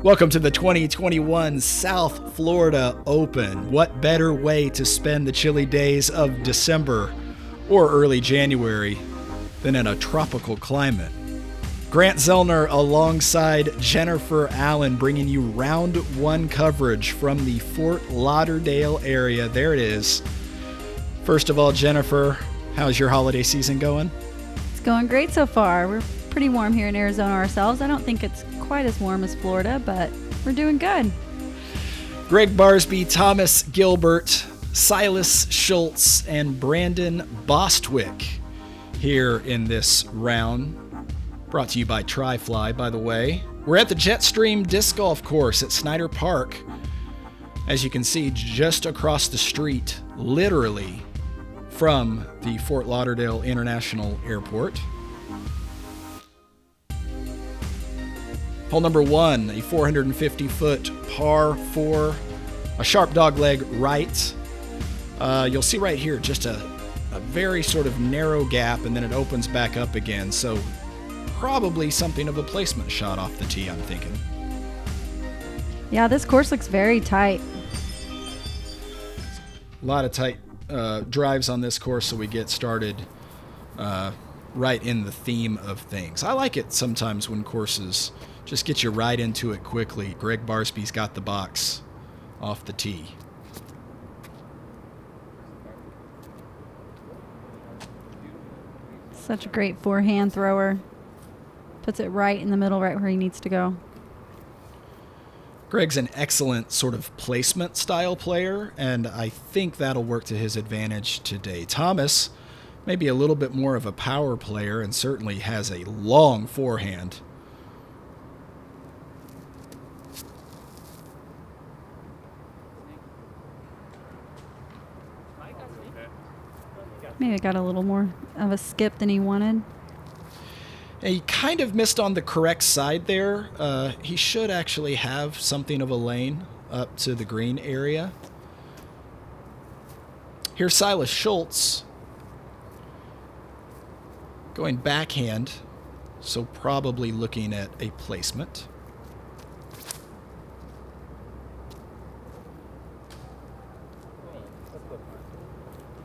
Welcome to the 2021 South Florida Open. What better way to spend the chilly days of December or early January than in a tropical climate? Grant Zellner alongside Jennifer Allen bringing you round one coverage from the Fort Lauderdale area. There it is. First of all, Jennifer, how's your holiday season going? It's going great so far. We're pretty warm here in Arizona ourselves. I don't think it's quite as warm as Florida, but we're doing good. Gregg Barsby, Thomas Gilbert, Silas Schultz, and Brandon Bostwick here in this round. Brought to you by Tri-Fly, by the way. We're at the Jet Stream Disc Golf Course at Snyder Park. As you can see, just across the street, literally from the Fort Lauderdale International Airport. Hole number one, a 450-foot par 4, a sharp dogleg right. You'll see right here just a very sort of narrow gap, and then it opens back up again. So probably something of a placement shot off the tee, I'm thinking. Yeah, this course looks very tight. A lot of tight drives on this course, so we get started right in the theme of things. I like it sometimes when courses just get you right into it quickly. Gregg Barsby's got the box off the tee. Such a great forehand thrower. Puts it right in the middle, right where he needs to go. Gregg's an excellent sort of placement style player, and I think that'll work to his advantage today. Thomas, maybe a little bit more of a power player, and certainly has a long forehand. Maybe got a little more of a skip than he wanted. He kind of missed on the correct side there. He should actually have something of a lane up to the green area. Here's Silas Schultz going backhand, so probably looking at a placement.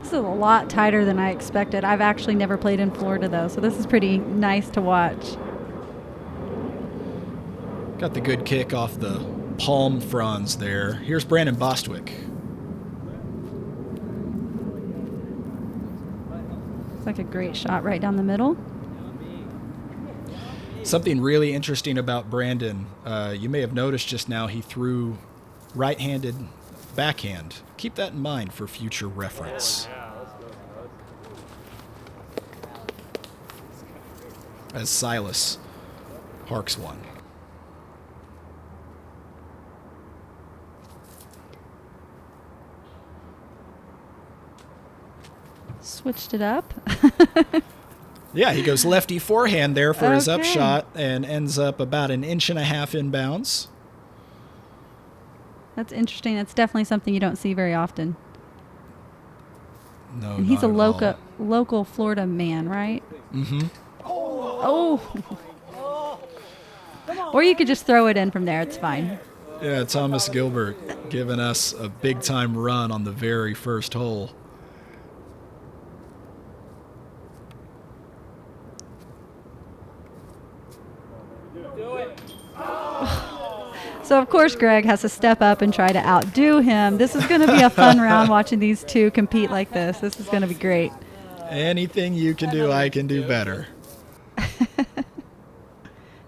This is a lot tighter than I expected. I've actually never played in Florida, though, so this is pretty nice to watch. Got the good kick off the palm fronds there. Here's Brandon Bostwick. It's like a great shot right down the middle. Something really interesting about Brandon, you may have noticed just now he threw right-handed backhand. Keep that in mind for future reference. As Silas parks one. Switched it up. Yeah, he goes lefty forehand there for his upshot and ends up about 1.5 inches inbounds. That's interesting. That's definitely something you don't see very often. No, and he's not a local Florida man, right? Mm-hmm. Oh. Or you could just throw it in from there. It's fine. Yeah, Thomas Gilbert giving us a big-time run on the very first hole. So, of course, Gregg has to step up and try to outdo him. This is going to be a fun round watching these two compete like this. This is going to be great. Anything you can do, I can do better.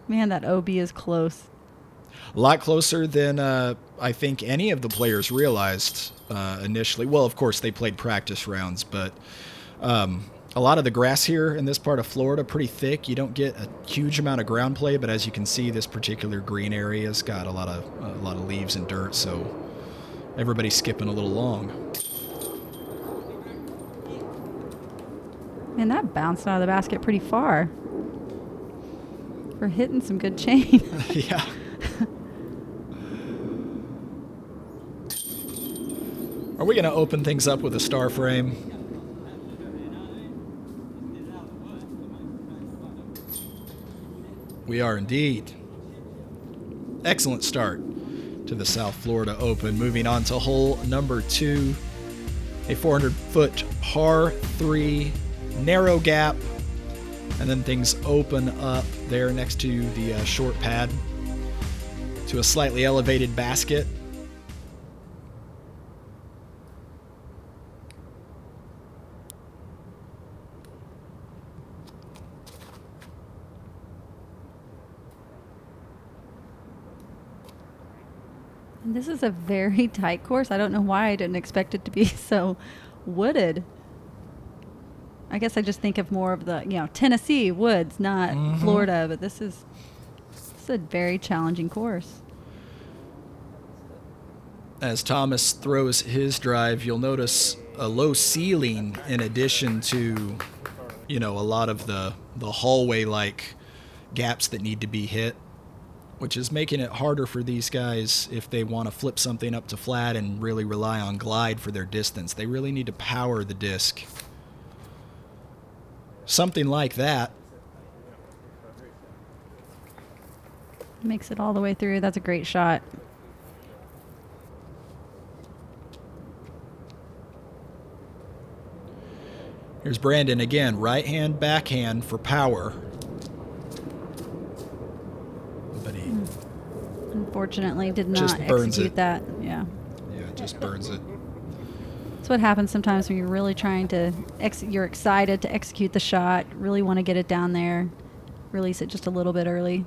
Man, that OB is close. A lot closer than I think any of the players realized initially. Well, of course, they played practice rounds, but a lot of the grass here in this part of Florida pretty thick. You don't get a huge amount of ground play, but as you can see, this particular green area's got a lot of leaves and dirt, so everybody's skipping a little long. Man, that bounced out of the basket pretty far. We're hitting some good chain. Yeah. Are we going to open things up with a star frame? We are indeed. excellent start to the South Florida Open. Moving on to hole number 2, a 400-foot par 3, narrow gap, and then things open up there next to the short pad to a slightly elevated basket. This is a very tight course. I don't know why I didn't expect it to be so wooded. I guess I just think of more of the, Tennessee woods, not Florida, but this is a very challenging course. As Thomas throws his drive, you'll notice a low ceiling in addition to, a lot of the hallway-like gaps that need to be hit, which is making it harder for these guys if they want to flip something up to flat and really rely on glide for their distance. They really need to power the disc. Something like that. Makes it all the way through. That's a great shot. Here's Brandon again. Right hand, backhand for power. But he unfortunately did not just burns execute it. That. Yeah. Yeah, it just burns it. That's what happens sometimes when you're really trying to, you're excited to execute the shot, really want to get it down there, release it just a little bit early.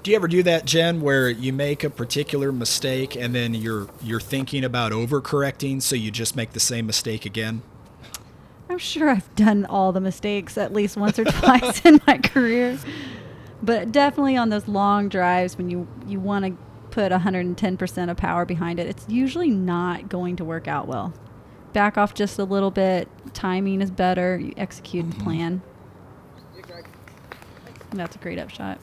Do you ever do that, Jen, where you make a particular mistake and then you're thinking about overcorrecting, so you just make the same mistake again? I'm sure I've done all the mistakes at least once or twice in my career. But definitely on those long drives when you want to put 110% of power behind it, it's usually not going to work out well. Back off just a little bit. Timing is better. You execute the plan. And that's a great upshot.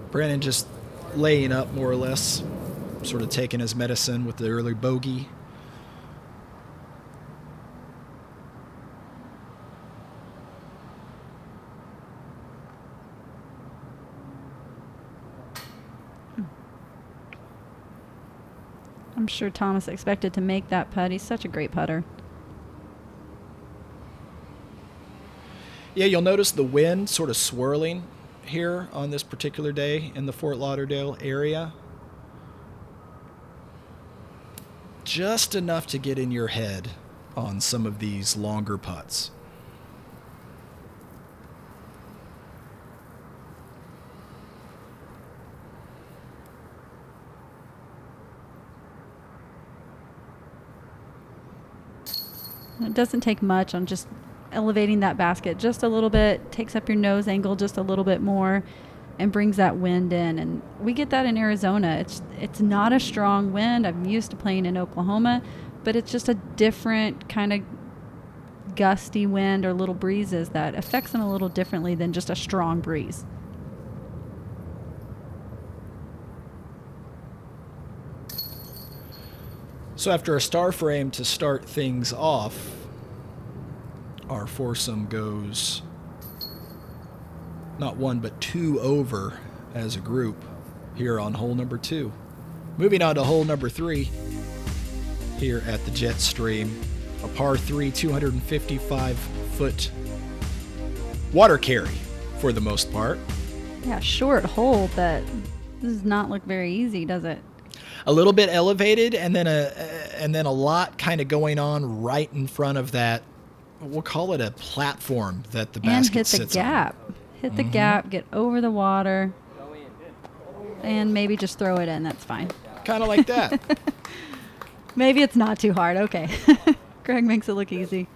Brandon just laying up more or less, sort of taking his medicine with the early bogey. I'm sure Thomas expected to make that putt. He's such a great putter. Yeah, you'll notice the wind sort of swirling here on this particular day in the Fort Lauderdale area. Just enough to get in your head on some of these longer putts. It doesn't take much on just elevating that basket just a little bit, takes up your nose angle just a little bit more, and brings that wind in. And we get that in Arizona. It's not a strong wind. I'm used to playing in Oklahoma, but it's just a different kind of gusty wind or little breezes that affects them a little differently than just a strong breeze. So after a star frame to start things off, our foursome goes not one but two over as a group here on hole number 2. Moving on to hole number 3 here at the Jet Stream, a par 3 255-foot water carry for the most part. Yeah, short hole, but does not look very easy, does it? A little bit elevated, and then a lot kind of going on right in front of that. We'll call it a platform that the basket sits on. And hit the gap. Hit the gap, get over the water, and maybe just throw it in. That's fine. Kind of like that. Maybe it's not too hard. Okay. Gregg makes it look easy.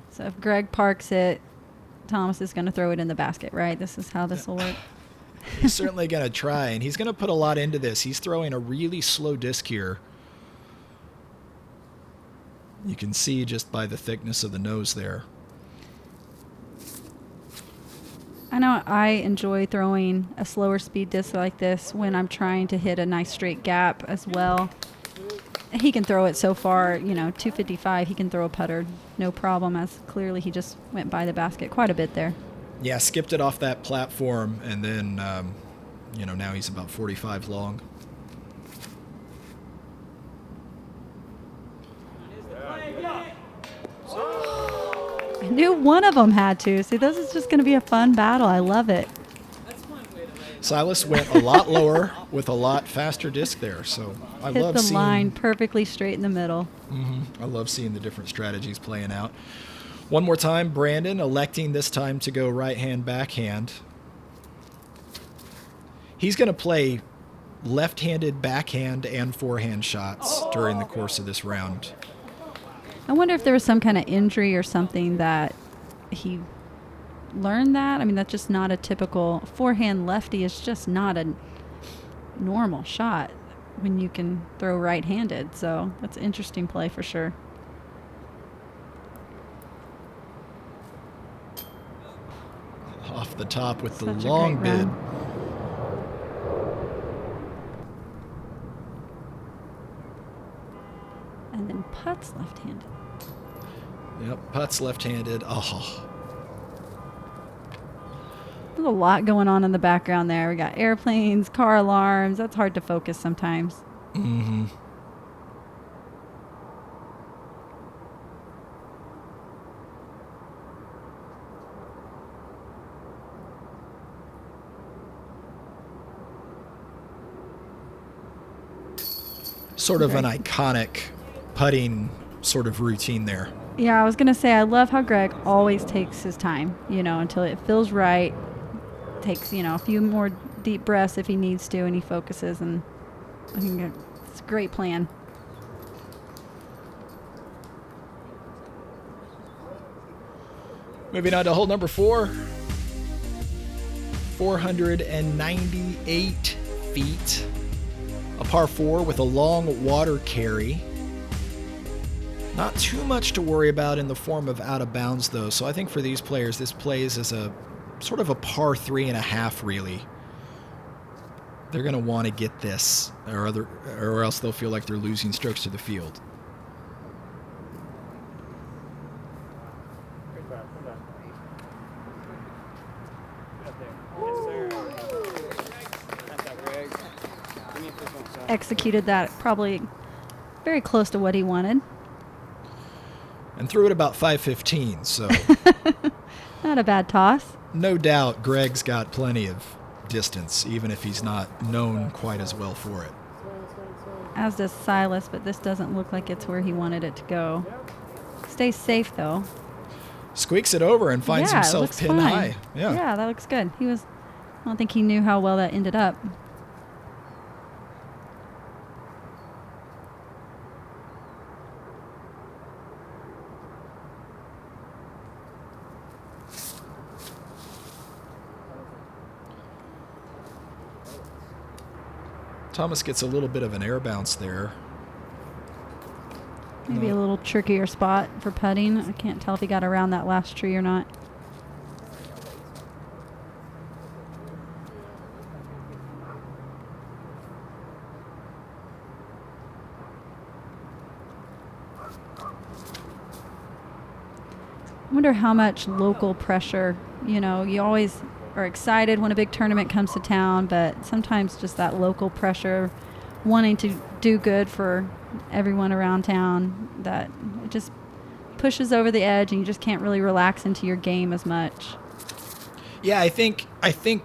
So if Gregg parks it, Thomas is going to throw it in the basket, right? This is how this will work. He's certainly going to try, and he's going to put a lot into this. He's throwing a really slow disc here. You can see just by the thickness of the nose there. I know I enjoy throwing a slower speed disc like this when I'm trying to hit a nice straight gap as well. He can throw it so far, 255, he can throw a putter, no problem, as clearly he just went by the basket quite a bit there. Yeah, skipped it off that platform, and then, now he's about 45 long. I knew one of them had to. See, this is just going to be a fun battle. I love it. Silas went a lot lower with a lot faster disc there, so I love seeing... Hit the line perfectly straight in the middle. I love seeing the different strategies playing out. One more time, Brandon electing this time to go right-hand, backhand. He's going to play left-handed backhand and forehand shots during the course of this round. I wonder if there was some kind of injury or something that he learned that. I mean, that's just not a typical forehand lefty. It's just not a normal shot when you can throw right-handed. So that's an interesting play for sure. Off the top with the Such a long great bid. run. And then putts left-handed. Yep, putts left-handed. Oh, There's a lot going on in the background there. We got airplanes, car alarms. That's hard to focus sometimes. mm-hmm. Sort of an iconic putting sort of routine there. Yeah, I was going to say, I love how Gregg always takes his time, until it feels right. Takes, a few more deep breaths if he needs to, and he focuses, and I think it's a great plan. Moving on to hole number 4. 498 feet. A par 4 with a long water carry. Not too much to worry about in the form of out of bounds, though. So I think for these players, this plays as a sort of a par 3.5, really. They're going to want to get this, or else they'll feel like they're losing strokes to the field. Executed that probably very close to what he wanted. And threw it about 515, so... Not a bad toss. No doubt Gregg's got plenty of distance, even if he's not known quite as well for it. As does Silas, but this doesn't look like it's where he wanted it to go. Stays safe, though. Squeaks it over and finds himself pin high. Yeah, that looks good. I don't think he knew how well that ended up. Thomas gets a little bit of an air bounce there. Maybe a little trickier spot for putting. I can't tell if he got around that last tree or not. I wonder how much local pressure, you always are excited when a big tournament comes to town, but sometimes just that local pressure, wanting to do good for everyone around town, that it just pushes over the edge and you just can't really relax into your game as much. Yeah, I think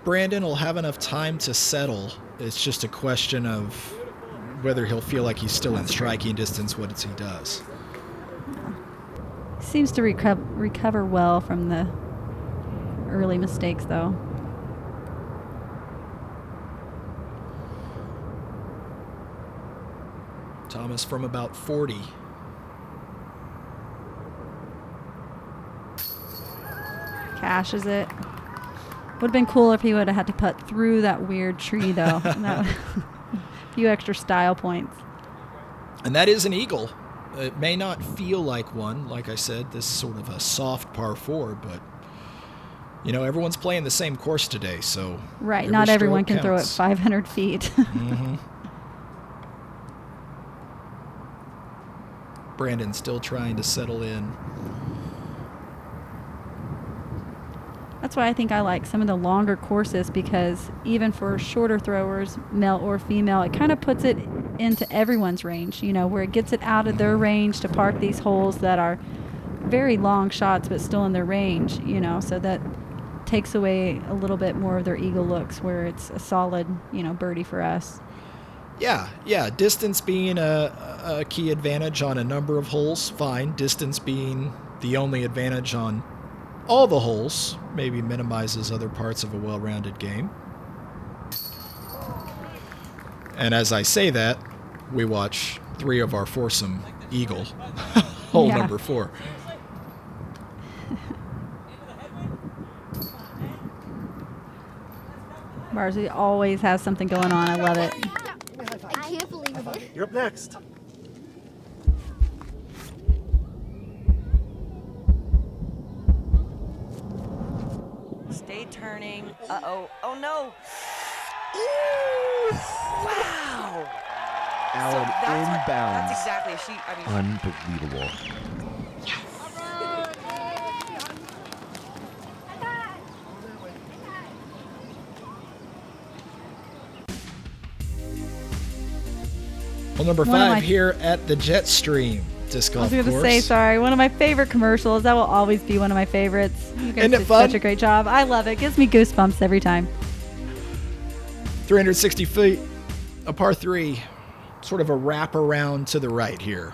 Brandon will have enough time to settle. It's just a question of whether he'll feel like he's still in striking distance once he does. He seems to recover well from the early mistakes, though. Thomas from about 40. Cashes it. Would have been cool if he would have had to putt through that weird tree, though. A few extra style points. And that is an eagle. It may not feel like one. Like I said, this is sort of a soft par 4, but You know, everyone's playing the same course today, so Right, not everyone can throw it counts. 500 feet. Mm-hmm. Brandon's still trying to settle in. That's why I think I like some of the longer courses, because even for shorter throwers, male or female, it kind of puts it into everyone's range, you know, where it gets it out of their range to park these holes that are very long shots but still in their range, you know, so that takes away a little bit more of their eagle looks, where it's a solid, you know, birdie for us. Yeah. Distance being a key advantage on a number of holes, fine. Distance being the only advantage on all the holes maybe minimizes other parts of a well-rounded game. And as I say that, we watch 3 of our foursome eagle, hole number 4. Barsby always has something going on. I love it. I can't believe it. You're up next. Stay turning. Uh-oh. Oh, no. Ooh. Wow. Alan, inbounds. That's exactly. Unbelievable. Hole number 5 here at the Jet Stream disc golf course. I was going to say, sorry, one of my favorite commercials. That will always be one of my favorites. You guys Isn't it did fun? such a great job. I love it. Gives me goosebumps every time. 360 feet, a par 3, sort of a wrap around to the right here.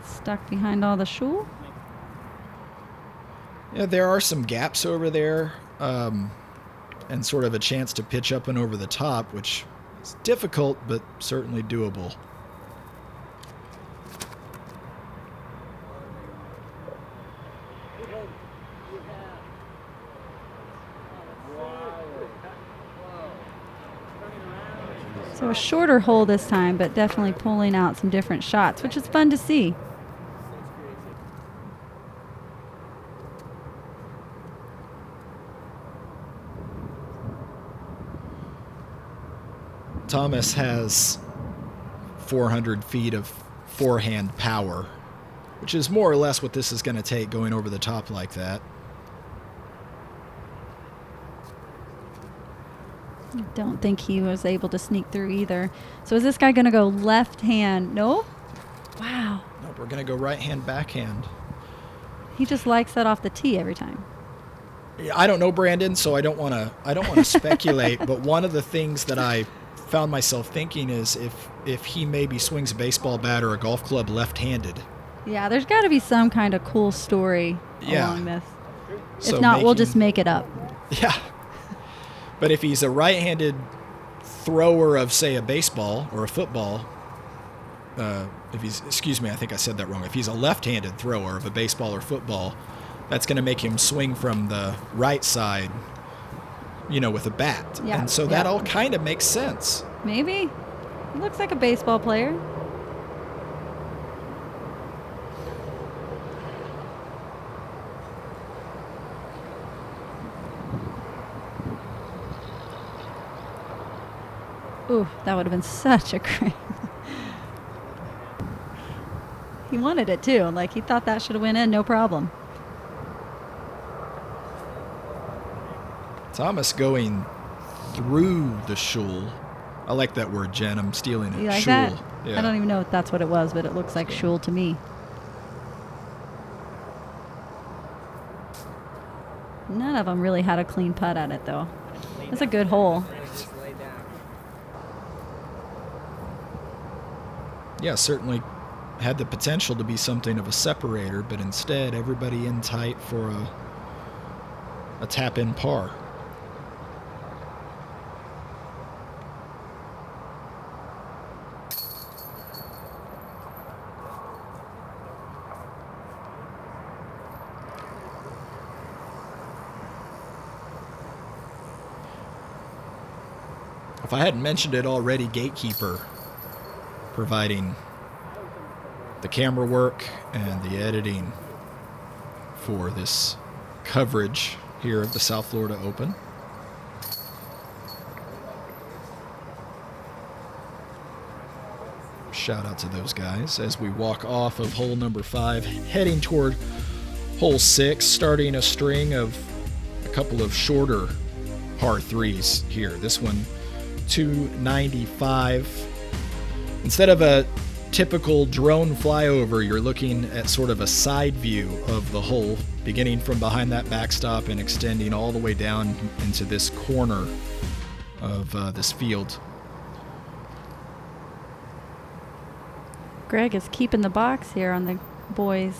Stuck behind all the shul. Yeah, there are some gaps over there, and sort of a chance to pitch up and over the top, which is difficult, but certainly doable. So a shorter hole this time, but definitely pulling out some different shots, which is fun to see. Thomas has 400 feet of forehand power, which is more or less what this is going to take going over the top like that. I don't think he was able to sneak through either. So is this guy going to go left hand? No? Wow. Nope, we're going to go right hand, backhand. He just likes that off the tee every time. I don't know Brandon, so I don't want to speculate, but one of the things that I found myself thinking is if he maybe swings a baseball bat or a golf club left-handed. Yeah, there's got to be some kind of cool story along this. So if not, we'll just make it up. Yeah. But if he's a right-handed thrower of, say, a baseball or a football, excuse me, I think I said that wrong. If he's a left-handed thrower of a baseball or football, that's going to make him swing from the right side, you know, with a bat. Yeah, and so that all kind of makes sense. Maybe. He looks like a baseball player. Ooh, that would have been such a great... He wanted it too. Like, he thought that should have went in, no problem. Thomas going through the shul. I like that word, Jen. I'm stealing it. You like shul. that? Yeah. I don't even know if that's what it was, but it looks like shul to me. None of them really had a clean putt at it, though. That's a good hole. Yeah, certainly had the potential to be something of a separator, but instead everybody in tight for a tap-in par. If I hadn't mentioned it already, Gatekeeper providing the camera work and the editing for this coverage here of the South Florida Open. Shout out to those guys as we walk off of hole number 5, heading toward hole 6, starting a string of a couple of shorter par 3s here. This one, 295. Instead of a typical drone flyover, you're looking at sort of a side view of the hole, beginning from behind that backstop and extending all the way down into this corner of this field. Gregg is keeping the box here on the boys.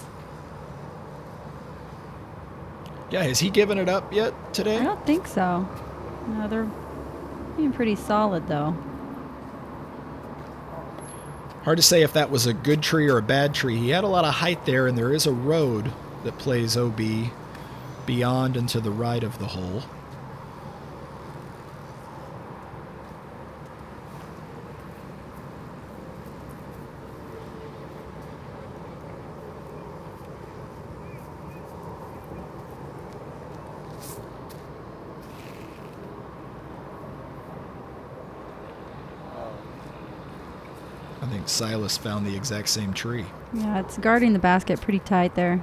Yeah, has he given it up yet today? I don't think so. No, they're being pretty solid, though. Hard to say if that was a good tree or a bad tree. He had a lot of height there, and there is a road that plays OB beyond and to the right of the hole. I think Silas found the exact same tree. Yeah, it's guarding the basket pretty tight there.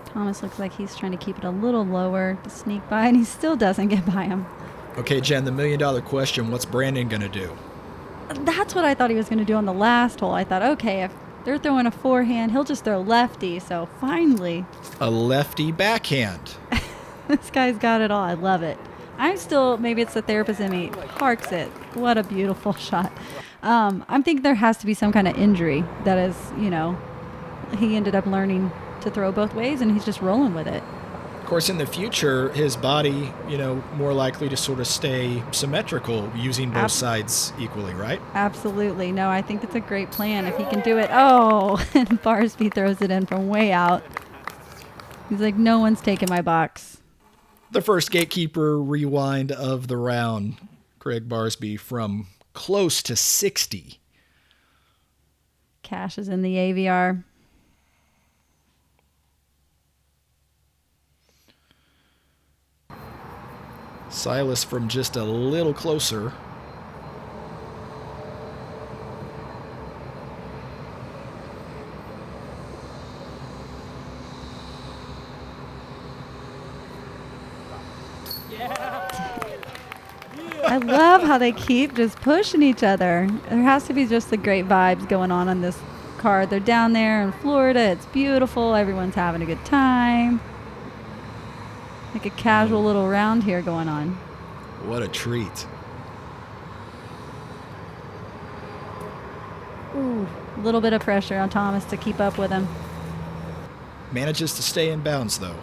Thomas looks like he's trying to keep it a little lower to sneak by, and he still doesn't get by him. Okay, Jen, the million-dollar question, what's Brandon going to do? That's what I thought he was going to do on the last hole. I thought, okay, if they're throwing a forehand, he'll just throw lefty. So finally, a lefty backhand. This guy's got it all. I love it. I'm still, maybe it's the therapist in me, parks it. What a beautiful shot. I'm thinking there has to be some kind of injury that is, you know, he ended up learning to throw both ways, and he's just rolling with it. Of course, in the future, his body, you know, more likely to sort of stay symmetrical using both sides equally, right? Absolutely. No, I think it's a great plan if he can do it. Oh, and Barsby throws it in from way out. He's like, no one's taking my box. The first Gatekeeper rewind of the round. Gregg Barsby from close to 60. Cash is in the AVR. Silas from just a little closer. I love how they keep just pushing each other. There has to be just the great vibes going on this card. They're down there in Florida. It's beautiful. Everyone's having a good time. Like a casual little round here going on. What a treat. Ooh, a little bit of pressure on Thomas to keep up with him. Manages to stay in bounds, though.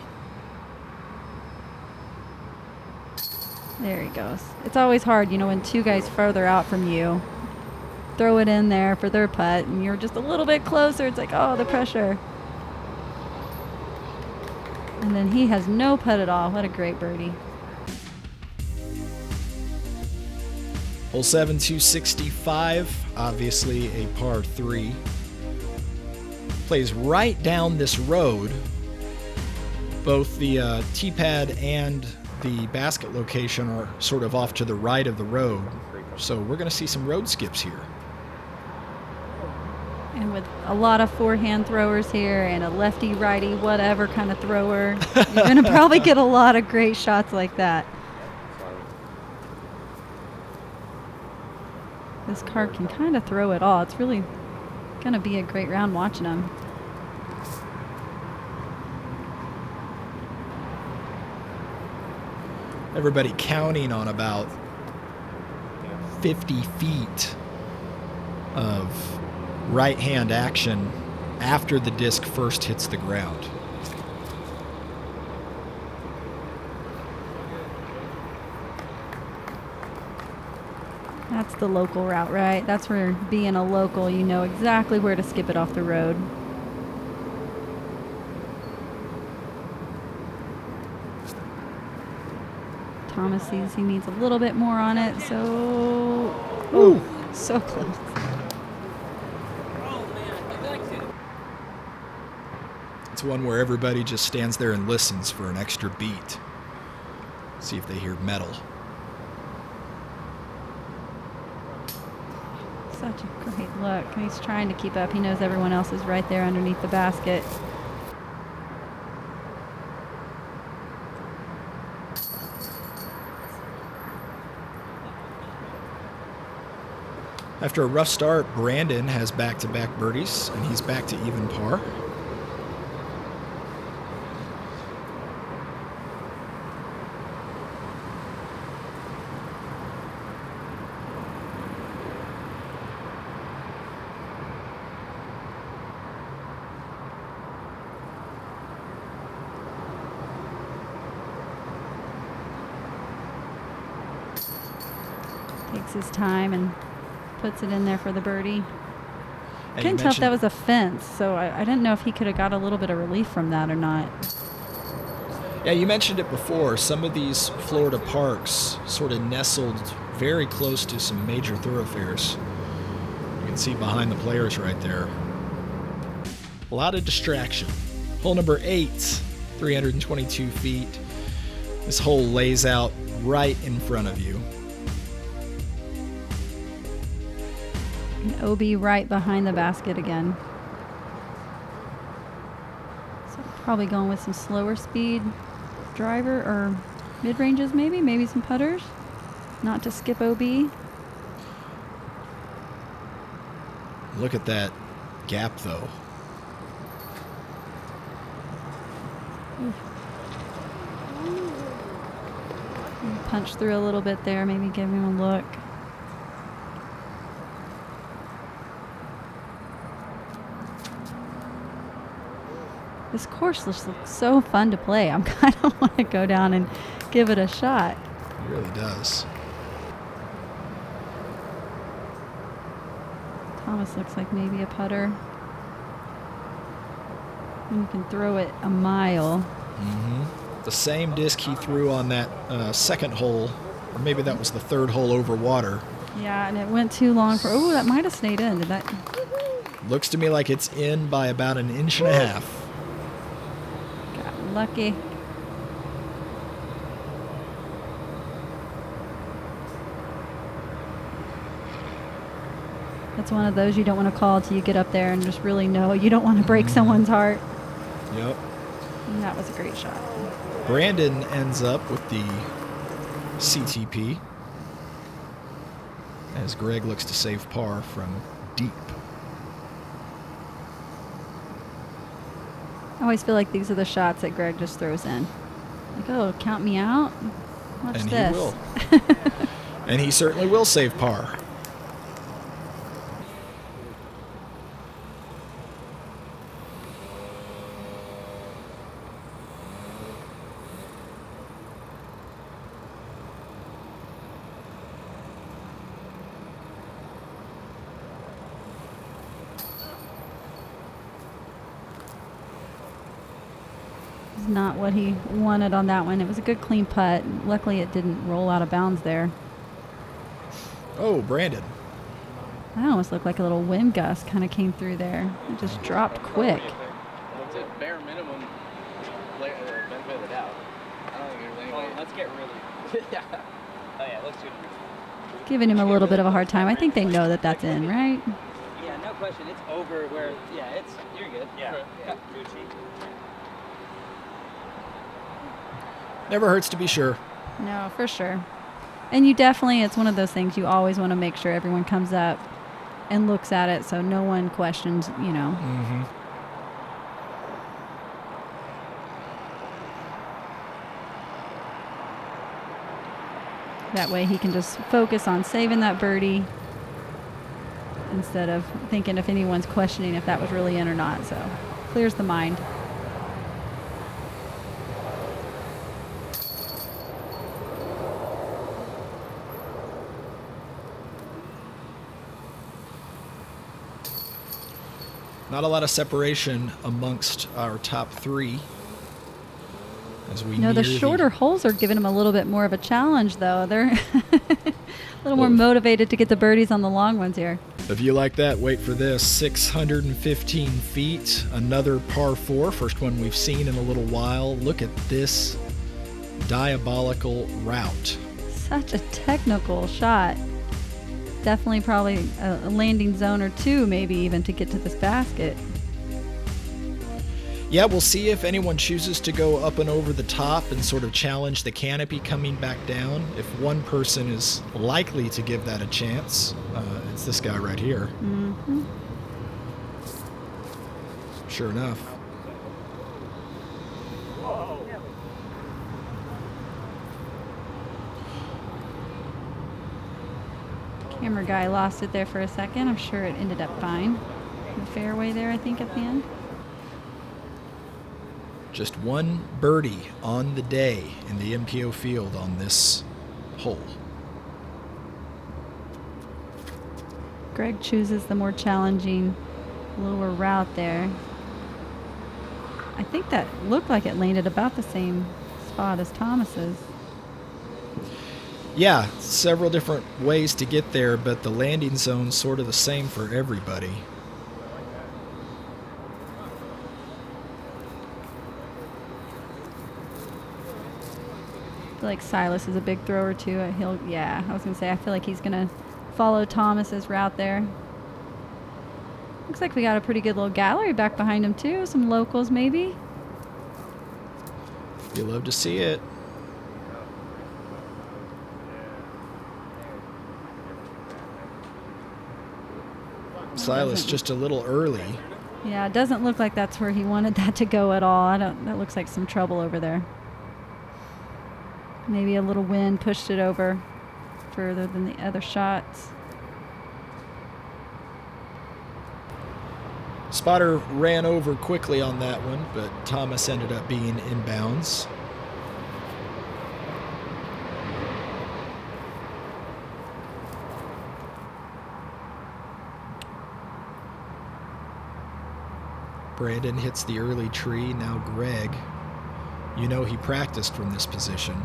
There he goes. It's always hard, you know, when two guys further out from you throw it in there for their putt, and you're just a little bit closer. It's like, oh, the pressure. And then he has no putt at all. What a great birdie. Hole 7, 265, obviously a par 3. Plays right down this road. Both the tee pad and the basket location are sort of off to the right of the road. So we're going to see some road skips here. And with a lot of forehand throwers here and a lefty, righty, whatever kind of thrower, you're going to probably get a lot of great shots like that. This card can kind of throw it all. It's really going to be a great round watching him. Everybody counting on about 50 feet of right-hand action after the disc first hits the ground. That's the local route, right? That's where being a local, you know exactly where to skip it off the road. Thomas sees he needs a little bit more on it, so... Oh, so close. It's one where everybody just stands there and listens for an extra beat. See if they hear metal. Such a great look. He's trying to keep up. He knows everyone else is right there underneath the basket. After a rough start, Brandon has back-to-back birdies, and he's back to even par. Takes his time and puts it in there for the birdie. And Couldn't tell if that was a fence, so I didn't know if he could have got a little bit of relief from that or not. Yeah, you mentioned it before. Some of these Florida parks sort of nestled very close to some major thoroughfares. You can see behind the players right there. A lot of distraction. Hole number 8, 322 feet. This hole lays out right in front of you. An OB right behind the basket again. So probably going with some slower speed driver or mid-ranges maybe some putters. Not to skip OB. Look at that gap though. Punch through a little bit there, maybe give him a look. This course looks so fun to play. I'm kind of want to go down and give it a shot. It really does. Thomas looks like maybe a putter. And you can throw it a mile. Mm-hmm. The same disc he threw on that second hole, or maybe that was the third hole over water. Yeah, and it went too long for... Oh, that might have stayed in. Did that... Looks to me like it's in by about an inch and a half. Got lucky. That's one of those you don't want to call till you get up there and just really know. You don't want to break someone's heart. Yep. And that was a great shot. Brandon ends up with the CTP as Gregg looks to save par from deep. I always feel like these are the shots that Gregg just throws in. Like, oh, count me out? Watch And this. he will. And he certainly will save par. Not what he wanted on that one. It was a good clean putt. Luckily it didn't roll out of bounds there. Oh, Brandon. That almost looked like a little wind gust kind of came through there. It just dropped quick. What's it bare minimum benefit of the doubt? I don't think there's any way. Let's get really. Yeah. Oh yeah, let's do it. Giving him a little bit of a hard time. I think they know that that's in, right? Yeah, no question. It's over where. Yeah, it's. You're good. Yeah. Yeah. Gucci. Never hurts to be sure. No, for sure. And you definitely, it's one of those things you always want to make sure everyone comes up and looks at it so no one questions, you know. Mm-hmm. That way he can just focus on saving that birdie instead of thinking if anyone's questioning if that was really in or not. So clears the mind. Not a lot of separation amongst our top three. as we The near shorter holes are giving him a little bit more of a challenge, though. They're a little more motivated to get the birdies on the long ones here. If you like that, wait for this. 615 feet, another par 4, first one we've seen in a little while. Look at this diabolical route. Such a technical shot. Definitely probably a landing zone or two, maybe even, to get to this basket. Yeah, we'll see if anyone chooses to go up and over the top and sort of challenge the canopy coming back down. If one person is likely to give that a chance, it's this guy right here. Mm-hmm. Sure enough. Camera guy lost it there for a second. I'm sure it ended up fine. The fairway there, I think, at the end. Just one birdie on the day in the MPO field on this hole. Gregg chooses the more challenging lower route there. I think that looked like it landed about the same spot as Thomas's. Yeah, several different ways to get there, but the landing zone's sort of the same for everybody. I feel like Silas is a big thrower too. I was gonna say, I feel like he's gonna follow Thomas's route there. Looks like we got a pretty good little gallery back behind him too. Some locals maybe. You love to see it. Silas just a little early. Yeah, it doesn't look like that's where he wanted that to go at all. That looks like some trouble over there. Maybe a little wind pushed it over further than the other shots. Spotter ran over quickly on that one, but Thomas ended up being inbounds. Brandon hits the early tree. Now Gregg. You know he practiced from this position.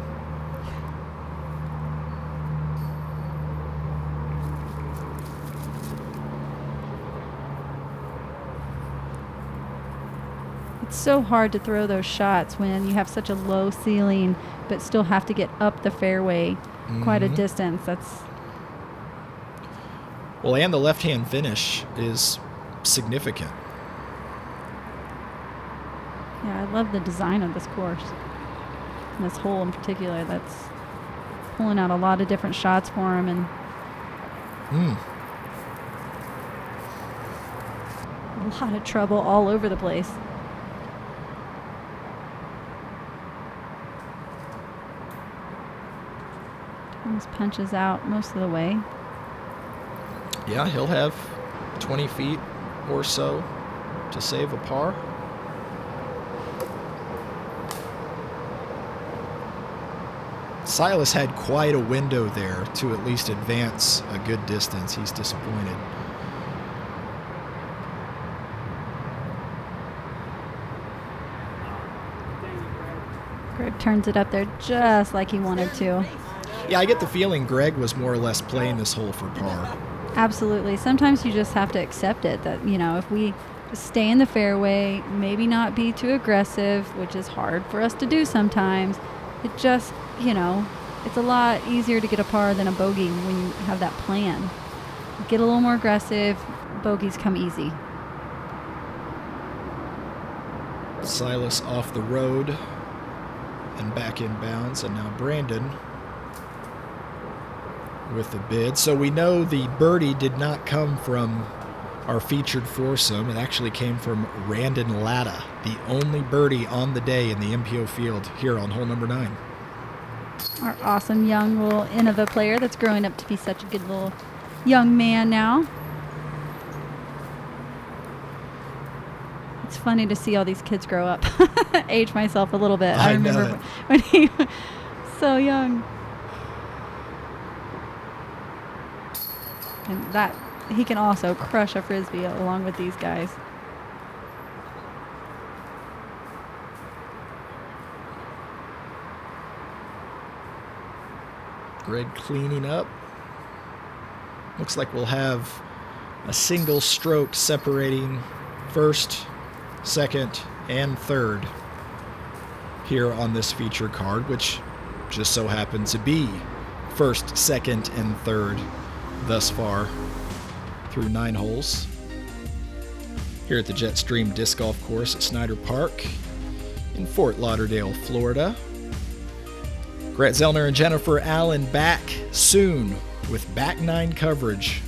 It's so hard to throw those shots when you have such a low ceiling, but still have to get up the fairway quite a distance. Well, and the left-hand finish is significant. Yeah, I love the design of this course. And this hole in particular, that's pulling out a lot of different shots for him. And a lot of trouble all over the place. Thomas punches out most of the way. Yeah, he'll have 20 feet or so to save a par. Silas had quite a window there to at least advance a good distance. He's disappointed. Gregg turns it up there just like he wanted to. Yeah, I get the feeling Gregg was more or less playing this hole for par. Absolutely. Sometimes you just have to accept it that, if we just stay in the fairway, maybe not be too aggressive, which is hard for us to do sometimes. It just, it's a lot easier to get a par than a bogey when you have that plan. Get a little more aggressive, bogeys come easy. Silas off the road and back in bounds, and now Brandon with the bid. So we know the birdie did not come from our featured foursome. It actually came from Randon Latta, the only birdie on the day in the MPO field here on hole number 9. Our awesome young little Innova player that's growing up to be such a good little young man now. It's funny to see all these kids grow up. Age myself a little bit. I remember when he was so young. And that he can also crush a frisbee along with these guys. Gregg cleaning up. Looks like we'll have a single stroke separating first, second, and third here on this feature card, which just so happens to be first, second, and third thus far through 9 holes here at the Jet Stream Disc Golf Course at Snyder Park in Fort Lauderdale, Florida. Brett Zellner and Jennifer Allen back soon with back 9 coverage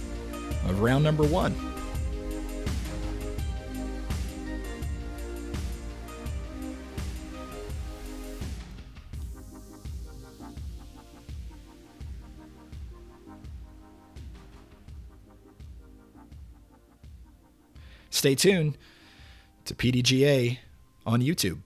of round number 1. Stay tuned to PDGA on YouTube.